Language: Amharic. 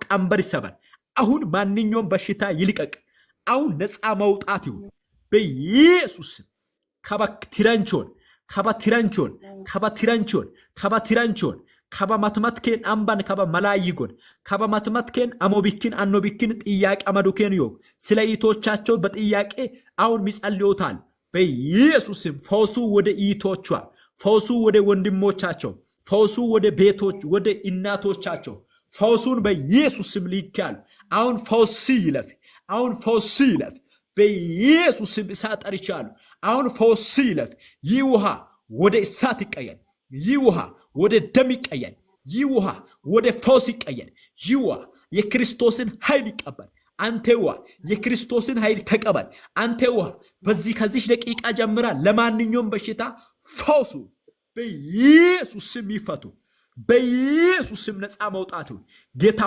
ቀንበር ይሰበር። አሁን ማንኛውም በሽታ ይልቀቅ። አሁን ነፃ መውጣት ይሁን በኢየሱስ ስም። ከባትራንቾን ከባትራንቾን ከባትራንቾን ከባትራንቾን ከበማትመትኬን አምባን ከበመላይጎን ከበማትመትኬን አሞቢኪን አኖቢኪን ጥያቄ አመዱኬን ዮ ስለ ኢቶቻቸው በጥያቄ አሁን ሚጸልዩታል በኢየሱስ ስም። ፈውሱ ወደ ኢቶቿ፣ ፈውሱ ወደ ወንድሞቻቸው፣ ፈውሱ ወደ ቤቶች ወደ እናቶቻቸው ፈውሱን በኢየሱስ ስም ልከያል። አሁን ፈውስ ይለፍ፣ አሁን ፈውስ ይለፍ በኢየሱስ ስም። እሳት ጠርቻለሁ። አሁን ፈውስ ይለፍ። ይህ ውሃ ወደ እሳት ይቀየር። ይህ ውሃ ወደ ደም ይቀየር። ይህ ውሃ ወደ ፈውስ ይቀየር። ይህ ውሃ የክርስቶስን ኃይል ይቀበል። አንተ ውሃ የክርስቶስን ኃይል ተቀበል። አንተ ውሃ ከዚህ ደቂቃ ጀምራ ለማንኛውም በሽታ ፈውሱ በኢየሱስ ስም ይፈቱ። በኢየሱስ ስም ነፃ መውጣቱ ጌታ